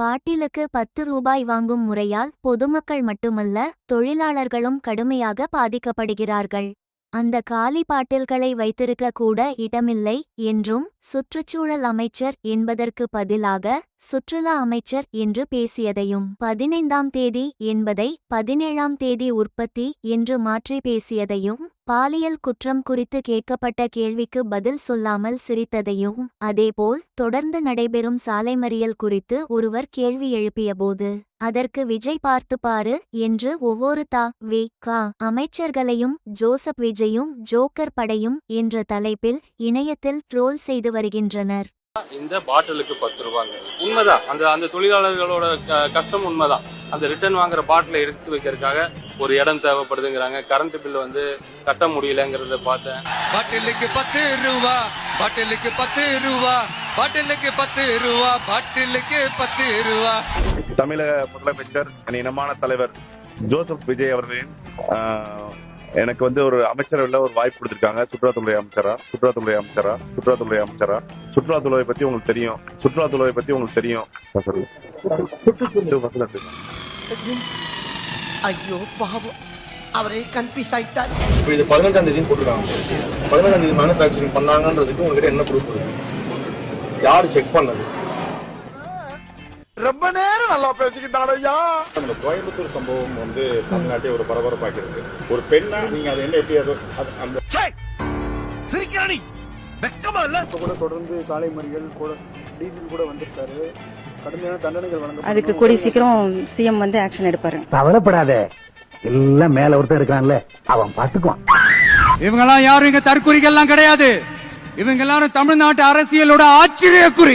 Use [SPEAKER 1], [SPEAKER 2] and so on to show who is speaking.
[SPEAKER 1] பாட்டிலுக்கு 10 ரூபாய் வாங்கும் முறையால் பொதுமக்கள் மட்டுமல்ல தொழிலாளர்களும் கடுமையாக பாதிக்கப்படுகிறார்கள். அந்த காலி பாட்டில்களை வைத்திருக்க கூட இடமில்லை என்றும் சுற்றுச்சூழல் அமைச்சர் என்பதற்கு பதிலாக சுற்றுலா அமைச்சர் என்று பேசியதையும் 15ஆம் தேதி என்பதை 17ஆம் தேதி உற்பத்தி என்று மாற்றி பேசியதையும் பாலியல் குற்றம் குறித்து கேட்கப்பட்ட கேள்விக்கு பதில் சொல்லாமல் சிரித்ததையும் அதேபோல் தொடர்ந்து நடைபெறும் சாலை மறியல் குறித்து ஒருவர் கேள்வி எழுப்பியபோது அதற்கு விஜய் பார்த்து பாரு என்று ஒவ்வொரு த.வே.க. அமைச்சர்களையும் ஜோசப் விஜயும் ஜோக்கர் படையும் என்ற தலைப்பில் இணையத்தில் ட்ரோல் செய்து வருகின்றனர்.
[SPEAKER 2] இந்த பாட்டிலுக்கு 10 ரூபாங்க உண்மைதான். அந்த தொழிலாளர்களோட கஷ்டம் உண்மைதான். அந்த ரிட்டர்ன் வாங்குற பாட்டில எடுத்து வைக்கிறதுக்காக ஒரு இடம் தேவைப்படுதுங்கிறாங்க. கரண்ட் பில் கட்ட முடியலங்கிறத பார்த்தேன்.
[SPEAKER 3] பாட்டிலுக்கு 10 ரூபா, பாட்டிலுக்கு 10 ரூபா, பாட்டிலுக்கு 10 ரூபா, பாட்டிலுக்கு 10 ரூபா.
[SPEAKER 4] தமிழக முதலமைச்சர் இனமான தலைவர் ஜோசப் விஜய் அவர்களின் எனக்கு ஒரு அமைச்சரவையில் ஒரு வாய்ப்பு கொடுத்திருக்காங்க. சுற்றுலாத்துறை அமைச்சரா. சுற்றுலாத்துறை பத்தி உங்களுக்கு தெரியும்.
[SPEAKER 5] ஐயோ பாவம், அவரே கன்ஃபியூஸ் ஆயிட்டார்.
[SPEAKER 6] இது 15ஆம் தேதி போட்டுருக்காங்க. 15ஆம் தேதி மேனுஃபேக்சரிங் பண்ணாங்கன்றதுக்கு உங்ககிட்ட என்ன ப்ரூஃப் இருக்கு? யாரு செக் பண்ணது?
[SPEAKER 4] ரொம்ப நேரம் நல்லா பேசிக்கிட்டாங்க ஐயா.
[SPEAKER 6] அந்த கோயம்புத்தூர் சம்பவம் தமிழ்நாட்டை ஒரு பரபரப்பாக்கிறது. ஒரு பெண்ணா நீங்க அதை என்ன எப்படி அந்த
[SPEAKER 3] சிரிக்கிறானி வெக்கமா இல்ல?
[SPEAKER 7] கூட தொடர்ந்து சாலை மறியல் கூட டீசல் கூட வந்துட்டாரு. கடுமையான தண்டனைகள் வழங்க
[SPEAKER 8] அதுக்கு கூடி சீக்கிரம் சிஎம் ஆக்ஷன் எடுப்பாரு.
[SPEAKER 9] கவலைப்படாத, எல்லாம் மேல ஒருத்தர் இருக்கான்ல, அவன் பாத்துக்குவான்.
[SPEAKER 3] இவங்க எல்லாம் யாரும் இங்க தற்குறிகள் எல்லாம் கிடையாது. இவங்க எல்லாரும் தமிழ்நாட்டு அரசியலோட ஆச்சரிய குறி.